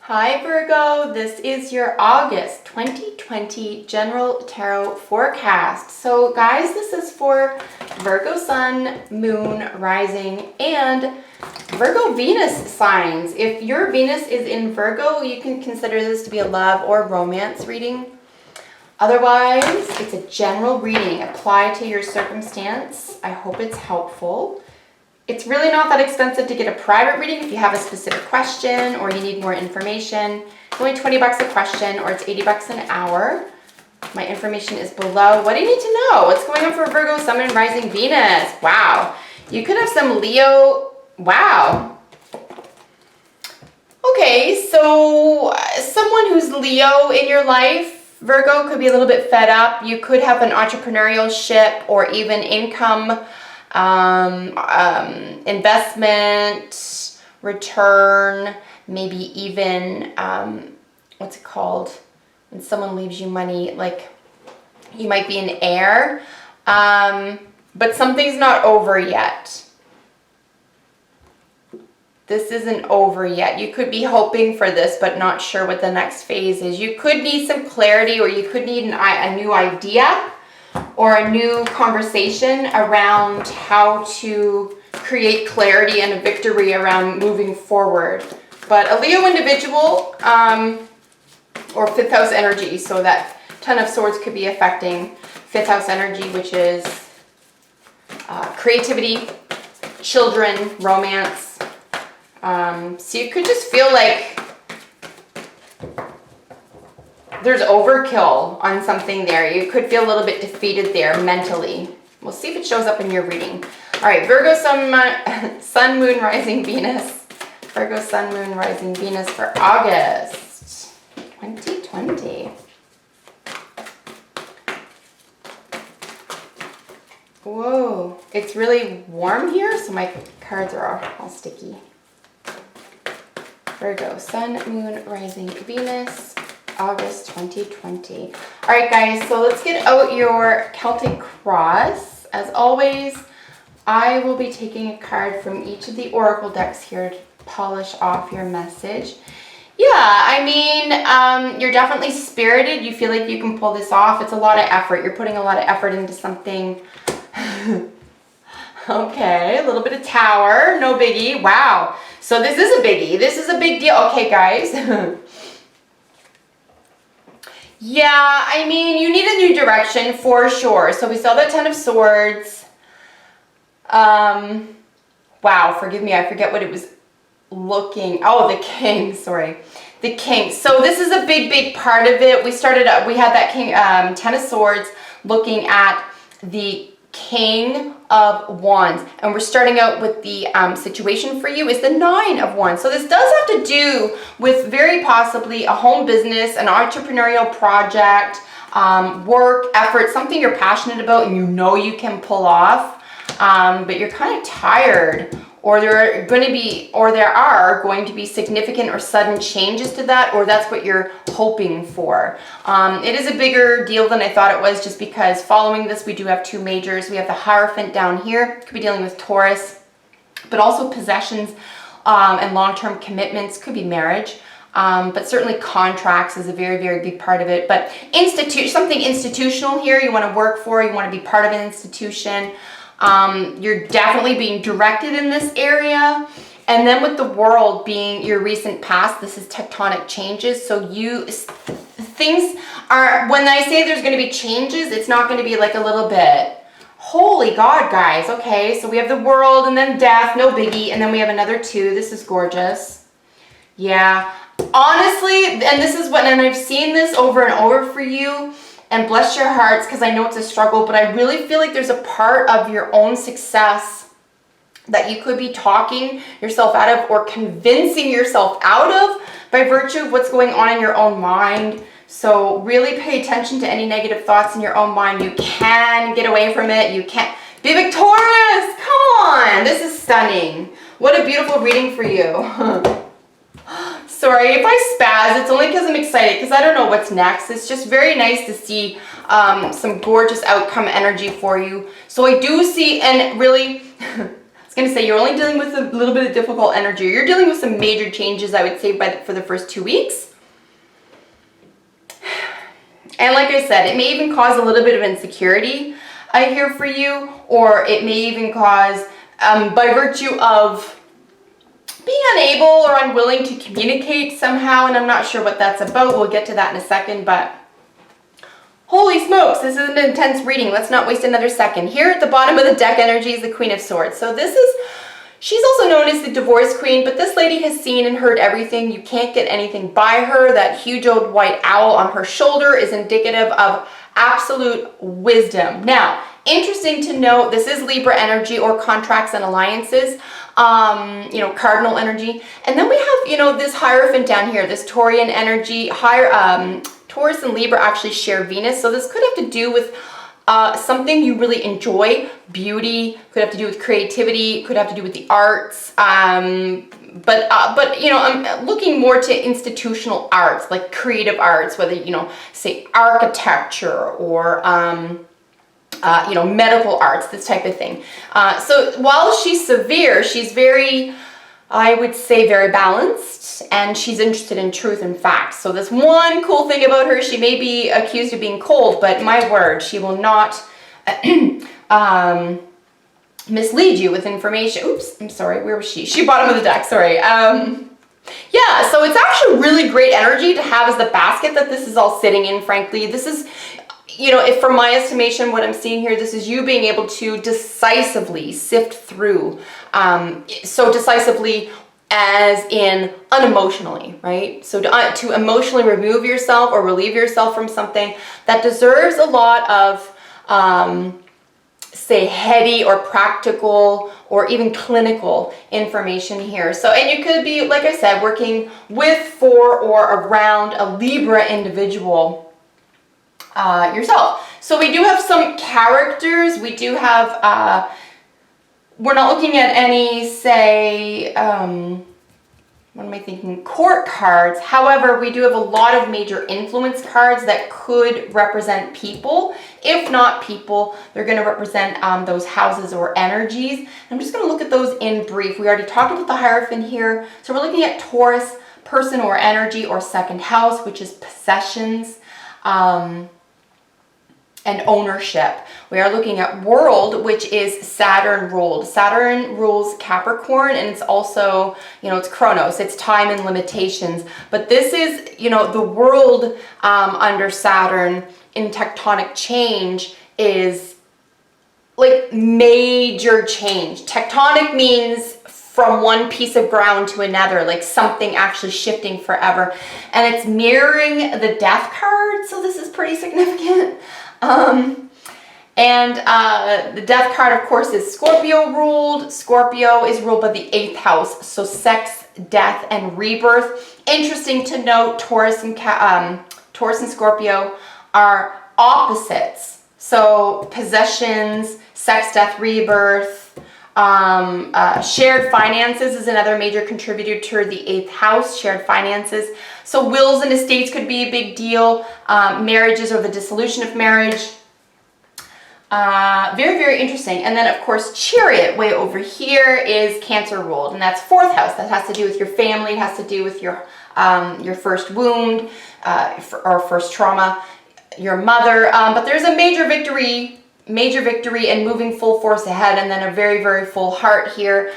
Hi Virgo, this is your August 2020 General Tarot Forecast. So guys, this is for Virgo Sun, Moon, Rising, and Virgo Venus signs. If your Venus is in Virgo, you can consider this to be a love or romance reading. Otherwise, it's a general reading. Apply to your circumstance. I hope it's helpful. It's really not that expensive to get a private reading if you have a specific question or you need more information. It's only 20 bucks a question, or it's 80 bucks an hour. My information is below. What do you need to know? What's going on for Virgo, Sun, and Rising Venus? Wow. You could have some Leo. Wow. Okay, so someone who's Leo in your life, Virgo, could be a little bit fed up. You could have an entrepreneurial ship or even income investment, return, maybe even, what's it called? When someone leaves you money, like you might be an heir, but something's not over yet. This isn't over yet. You could be hoping for this, but not sure what the next phase is. You could need some clarity, or you could need a new idea or a new conversation around how to create clarity and a victory around moving forward. But a Leo individual, or fifth house energy, so that 10 of Swords could be affecting fifth house energy, which is creativity, children, romance. So you could just feel like there's overkill on something there. You could feel a little bit defeated there mentally. We'll see if it shows up in your reading. All right, Virgo, Sun, Moon, Rising, Venus. Virgo, Sun, Moon, Rising, Venus for August 2020. Whoa, it's really warm here, so my cards are all sticky. Virgo, Sun, Moon, Rising, Venus, August 2020. All right, guys, so let's get out your Celtic Cross. As always, I will be taking a card from each of the oracle decks here to polish off your message. Yeah, I mean, you're definitely spirited. You feel like you can pull this off. It's a lot of effort. You're putting a lot of effort into something. Okay, a little bit of Tower, no biggie. Wow. So this is a biggie. This is a big deal. Okay, guys. Yeah, I mean, you need a new direction for sure. So we saw that 10 of Swords. Wow, forgive me. I forget what it was looking. Oh, the King. Sorry. The King. So this is a big, big part of it. We had that King, 10 of Swords looking at the King of Wands, and we're starting out with the situation for you is the 9 of Wands. So this does have to do with very possibly a home business, an entrepreneurial project, work, effort, something you're passionate about and you know you can pull off, but you're kind of tired, or there are going to be significant or sudden changes to that, or that's what you're hoping for. It is a bigger deal than I thought it was, just because following this, we do have two majors. We have the Hierophant down here, could be dealing with Taurus, but also possessions and long-term commitments, could be marriage. But certainly contracts is a very, very big part of it. But something institutional here you want to work for, you want to be part of an institution. You're definitely being directed in this area. And then with the World being your recent past, this is tectonic changes. So things are, when I say there's going to be changes, it's not going to be like a little bit. Holy God, guys. Okay, so we have the World and then death, no biggie. And then we have another 2. This is gorgeous. Yeah, honestly, and this is and I've seen this over and over for you. And bless your hearts, because I know it's a struggle, but I really feel like there's a part of your own success that you could be talking yourself out of or convincing yourself out of by virtue of what's going on in your own mind. So really pay attention to any negative thoughts in your own mind. You can get away from it. You can be victorious. Come on. This is stunning. What a beautiful reading for you. Sorry if I spaz, it's only because I'm excited, because I don't know what's next. It's just very nice to see some gorgeous outcome energy for you. So I do see, and really, I was going to say you're only dealing with a little bit of difficult energy. You're dealing with some major changes, I would say, for the first 2 weeks. And like I said, it may even cause a little bit of insecurity, I hear, for you, or it may even cause, by virtue of being unable or unwilling to communicate somehow, and I'm not sure what that's about. We'll get to that in a second, but holy smokes, this is an intense reading. Let's not waste another second. Here at the bottom of the deck energy is the Queen of Swords. So this is, she's also known as the Divorce Queen, but this lady has seen and heard everything. You can't get anything by her. That huge old white owl on her shoulder is indicative of absolute wisdom. Now, interesting to note, this is Libra energy, or contracts and alliances, you know, cardinal energy. And then we have, you know, this Hierophant down here, this Taurian energy. Taurus and Libra actually share Venus. So this could have to do with something you really enjoy. Beauty, could have to do with creativity, could have to do with the arts. But you know, I'm looking more to institutional arts, like creative arts, whether, you know, say architecture or you know, medical arts, this type of thing. So while she's severe, she's very, I would say, very balanced, and she's interested in truth and facts. So this one cool thing about her, she may be accused of being cold, but my word, she will not mislead you with information. Oops, I'm sorry, where was she? She bottom of the deck, sorry. Yeah, so it's actually really great energy to have as the basket that this is all sitting in, frankly. This is, you know, if from my estimation, what I'm seeing here, this is you being able to decisively sift through, so decisively as in unemotionally, right? So to emotionally remove yourself or relieve yourself from something that deserves a lot of, say, heady or practical or even clinical information here. So, and you could be, like I said, working with, for, or around a Libra individual yourself. So we do have some characters. We do have, we're not looking at any, say, what am I thinking? Court cards. However, we do have a lot of major influence cards that could represent people. If not people, they're going to represent those houses or energies. I'm just going to look at those in brief. We already talked about the Hierophant here. So we're looking at Taurus, person or energy, or second house, which is possessions. And ownership. We are looking at world, which is Saturn ruled. Saturn rules Capricorn, and it's also, you know, it's Chronos, it's time and limitations. But this is, you know, the world under Saturn in tectonic change is like major change. Tectonic means from one piece of ground to another, like something actually shifting forever. And it's mirroring the Death card, so this is pretty significant. The Death card, of course, is Scorpio ruled. Scorpio is ruled by the 8th house, so sex, death, and rebirth. Interesting to note, Taurus and Scorpio are opposites. So possessions, sex, death, rebirth. Shared finances is another major contributor to the 8th house, shared finances. So wills and estates could be a big deal. Marriages or the dissolution of marriage. Very, very interesting. And then, of course, Chariot way over here is Cancer ruled, and that's 4th house. That has to do with your family. It has to do with your first wound or first trauma, your mother. But there's a major victory and moving full force ahead, and then a very, very full heart here.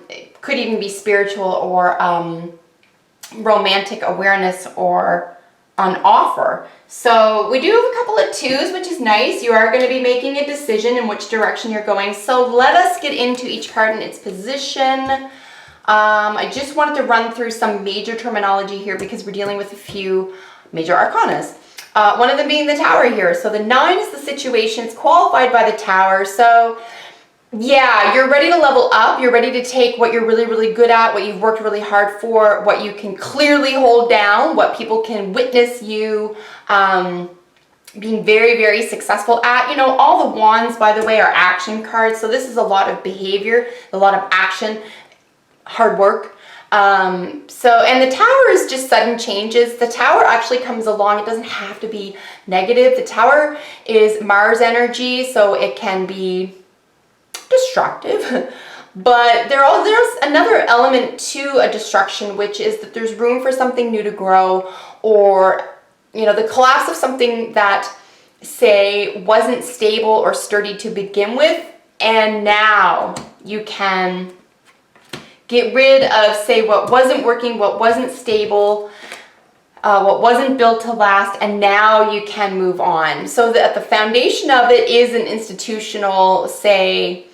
It could even be spiritual or romantic awareness or on offer. So we do have a couple of 2s, which is nice. You are going to be making a decision in which direction you're going. So let us get into each card in its position. I just wanted to run through some major terminology here because we're dealing with a few major arcanas. One of them being the Tower here. So the 9 is the situation. It's qualified by the Tower. So yeah, you're ready to level up. You're ready to take what you're really, really good at, what you've worked really hard for, what you can clearly hold down, what people can witness you being very, very successful at. You know, all the wands, by the way, are action cards. So this is a lot of behavior, a lot of action, hard work. And the Tower is just sudden changes. The Tower actually comes along. It doesn't have to be negative. The Tower is Mars energy, so it can be destructive. But there's another element to a destruction, which is that there's room for something new to grow, or, you know, the collapse of something that, say, wasn't stable or sturdy to begin with, and now you can get rid of, say, what wasn't working, what wasn't stable, what wasn't built to last, and now you can move on. So that the foundation of it is an institutional, say,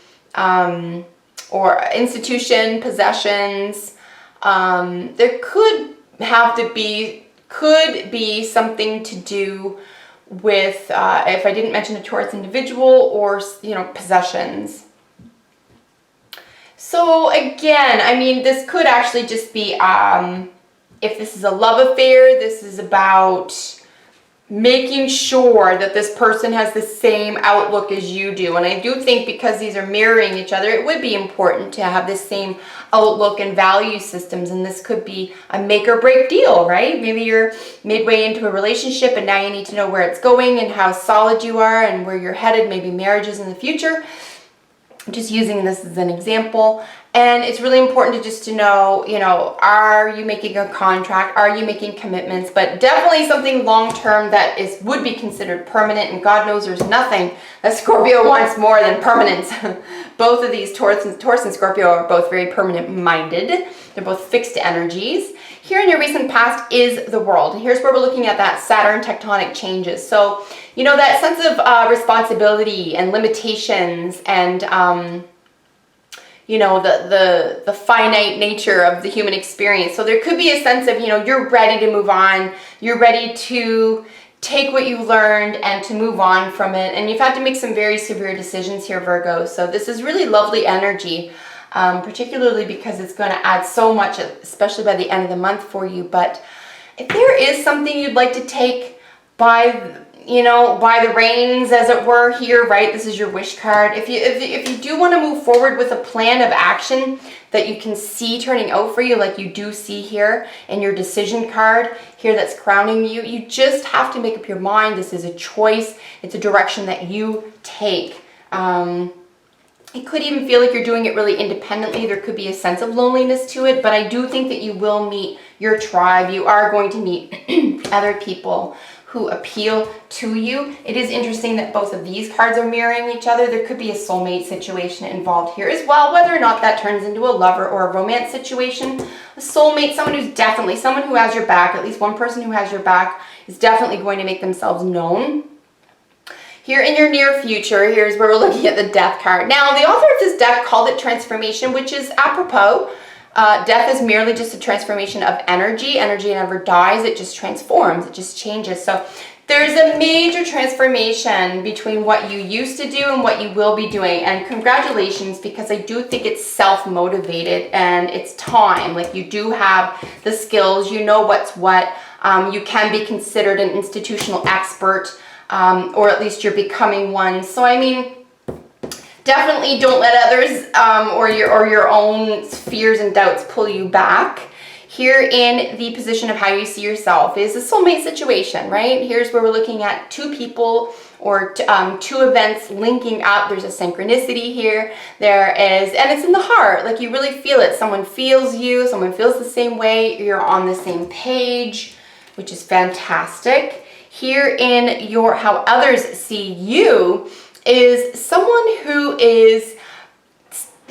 or institution, possessions. There could be something to do with, if I didn't mention a Taurus individual, or, you know, possessions. So again, I mean, this could actually just be, if this is a love affair, this is about making sure that this person has the same outlook as you do. And I do think because these are mirroring each other, it would be important to have the same outlook and value systems. And this could be a make or break deal, right? Maybe you're midway into a relationship and now you need to know where it's going and how solid you are and where you're headed, maybe marriages in the future. I'm just using this as an example. And it's really important to know, you know, are you making a contract? Are you making commitments? But definitely something long-term that would be considered permanent. And God knows there's nothing that Scorpio wants more than permanence. Both of these, Taurus and Scorpio, are both very permanent-minded. They're both fixed energies. Here in your recent past is the world. And here's where we're looking at that Saturn tectonic changes. So, you know, that sense of responsibility and limitations and, you know, the finite nature of the human experience. So there could be a sense of, you know, you're ready to move on. You're ready to take what you learned and to move on from it. And you've had to make some very severe decisions here, Virgo. So this is really lovely energy, particularly because it's going to add so much, especially by the end of the month for you. But if there is something you'd like to take by the reins, as it were, here, right? This is your wish card. If you do want to move forward with a plan of action that you can see turning out for you, like you do see here in your decision card here that's crowning you, you just have to make up your mind. This is a choice. It's a direction that you take. It could even feel like you're doing it really independently. There could be a sense of loneliness to it, but I do think that you will meet your tribe. You are going to meet other people who appeal to you. It is interesting that both of these cards are mirroring each other. There could be a soulmate situation involved here as well, whether or not that turns into a lover or a romance situation. A soulmate, someone who has your back, at least one person who has your back is definitely going to make themselves known. Here in your near future, here's where we're looking at the Death card. Now, the author of this deck called it transformation, which is apropos. Death is merely just a transformation of energy. Energy never dies, it just transforms, it just changes. So there's a major transformation between what you used to do and what you will be doing. And congratulations, because I do think it's self-motivated and it's time. Like, you do have the skills, you know what's what. You can be considered an institutional expert, or at least you're becoming one. So, I mean, definitely don't let others or your own fears and doubts pull you back. Here in the position of how you see yourself is a soulmate situation, right? Here's where we're looking at two people or two events linking up. There's a synchronicity here. There is, and it's in the heart. Like, you really feel it. Someone feels you. Someone feels the same way. You're on the same page, which is fantastic. Here in your how others see you is someone who is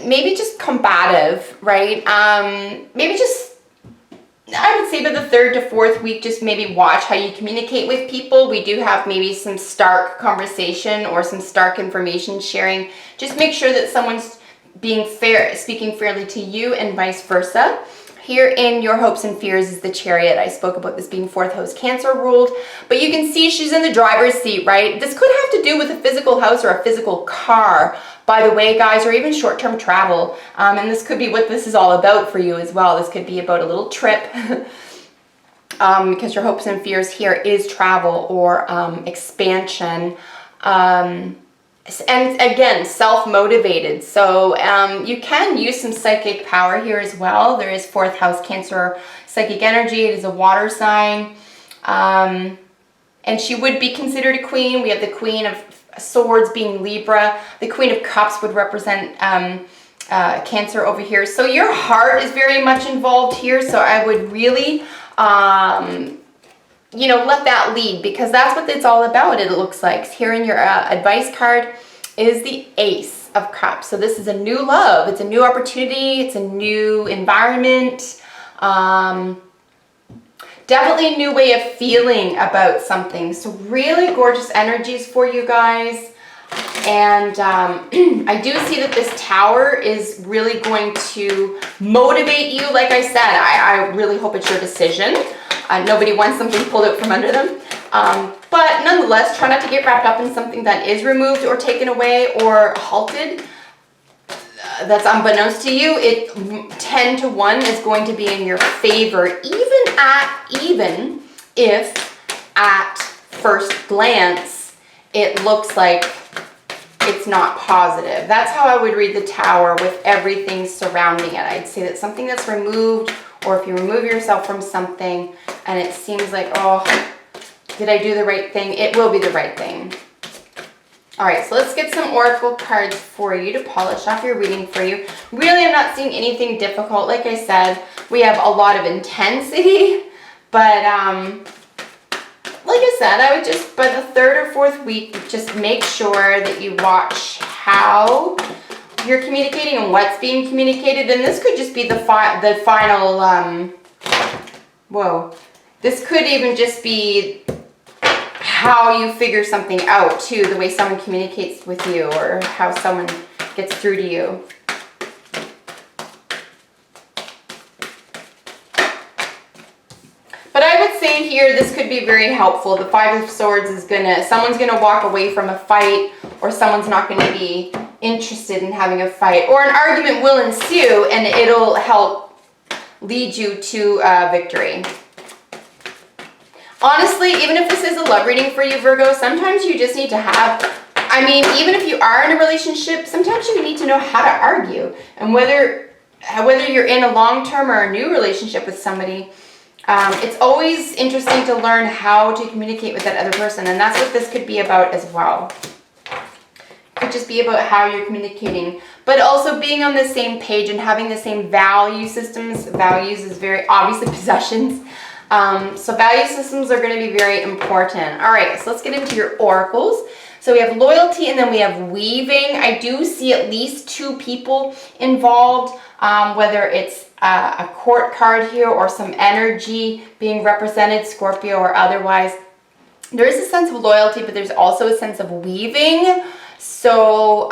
maybe just combative, right? Maybe just, I would say by the 3rd to 4th week, just maybe watch how you communicate with people. We do have maybe some stark conversation or some stark information sharing. Just make sure that someone's being fair, speaking fairly to you, and vice versa. Here in your hopes and fears is the Chariot. I spoke about this being 4th house Cancer ruled, but you can see she's in the driver's seat, right? This could have to do with a physical house or a physical car, by the way, guys, or even short-term travel. And this could be what this is all about for you as well. This could be about a little trip because your hopes and fears here is travel or expansion. And again, self-motivated. So you can use some psychic power here as well. There is 4th house Cancer psychic energy. It is a water sign. And she would be considered a queen. We have the Queen of Swords being Libra. The Queen of Cups would represent Cancer over here. So your heart is very much involved here. So I would really, you know, let that lead, because that's what it's all about, it looks like. Here in your advice card is the Ace of Cups. So this is a new love. It's a new opportunity. It's a new environment. Definitely a new way of feeling about something. So really gorgeous energies for you guys. And I do see that this Tower is really going to motivate you. Like I said, I really hope it's your decision. Nobody wants something pulled out from under them. But nonetheless, try not to get wrapped up in something that is removed or taken away or halted. That's unbeknownst to you. It 10 to 1 is going to be in your favor, even if at first glance it looks like it's not positive. That's how I would read the Tower with everything surrounding it. I'd say that something that's removed, or if you remove yourself from something and it seems like, oh, did I do the right thing? It will be the right thing. All right, so let's get some oracle cards for you to polish off your reading for you. Really, I'm not seeing anything difficult. Like I said, we have a lot of intensity, but like I said, I would just, by the 3rd or 4th week, just make sure that you watch how you're communicating and what's being communicated. And this could just be the final, this could even just be how you figure something out too, the way someone communicates with you or how someone gets through to you. But I would say here, this could be very helpful. The 5 of Swords is someone's gonna walk away from a fight, or someone's not gonna be interested in having a fight, or an argument will ensue and it'll help lead you to victory. Honestly, even if this is a love reading for you, Virgo, sometimes you just need to have, even if you are in a relationship, sometimes you need to know how to argue. And whether you're in a long-term or a new relationship with somebody, it's always interesting to learn how to communicate with that other person. And that's what this could be about as well. It could just be about how you're communicating, but also being on the same page and having the same value systems. Values is very obviously possessions. So value systems are going to be very important. All right, so let's get into your oracles. So we have loyalty and then we have weaving. I do see at least 2 people involved, whether it's a court card here or some energy being represented, Scorpio or otherwise. There is a sense of loyalty, but there's also a sense of weaving. So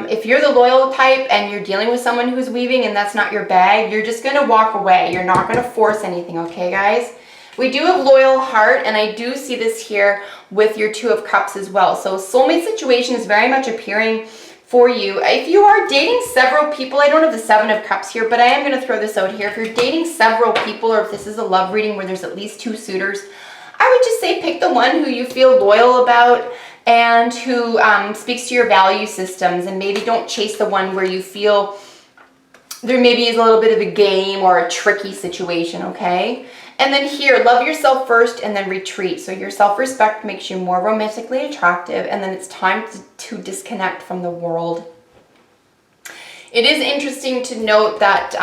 if you're the loyal type and you're dealing with someone who's weaving and that's not your bag, you're just going to walk away. You're not going to force anything, okay, guys? We do have loyal heart, and I do see this here with your 2 of Cups as well. So soulmate situation is very much appearing for you. If you are dating several people, I don't have the 7 of Cups here, but I am going to throw this out here. If you're dating several people, or if this is a love reading where there's at least 2 suitors, I would just say pick the one who you feel loyal about and who speaks to your value systems, and maybe don't chase the one where you feel there maybe is a little bit of a game or a tricky situation, okay? And then here, love yourself first and then retreat. So your self-respect makes you more romantically attractive, and then it's time to disconnect from the world. It is interesting to note that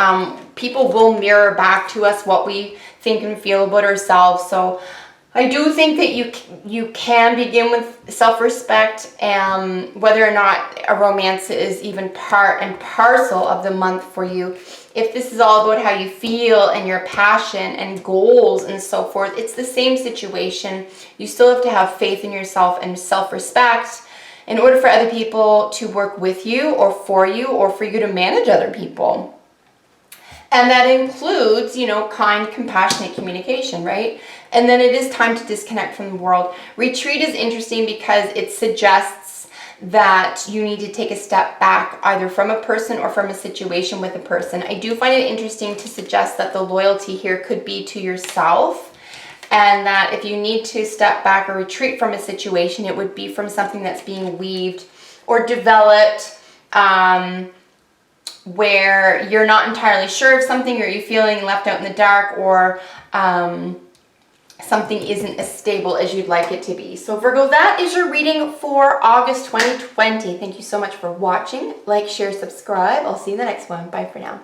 people will mirror back to us what we think and feel about ourselves. So I do think that you can begin with self-respect, and whether or not a romance is even part and parcel of the month for you. If this is all about how you feel and your passion and goals and so forth, it's the same situation. You still have to have faith in yourself and self-respect in order for other people to work with you or for you to manage other people. And that includes, kind, compassionate communication, right? And then it is time to disconnect from the world. Retreat is interesting because it suggests that you need to take a step back, either from a person or from a situation with a person. I do find it interesting to suggest that the loyalty here could be to yourself, and that if you need to step back or retreat from a situation, it would be from something that's being weaved or developed, where you're not entirely sure of something, or you're feeling left out in the dark, or something isn't as stable as you'd like it to be. So Virgo, that is your reading for August 2020. Thank you so much for watching. Like, share, subscribe. I'll see you in the next one. Bye for now.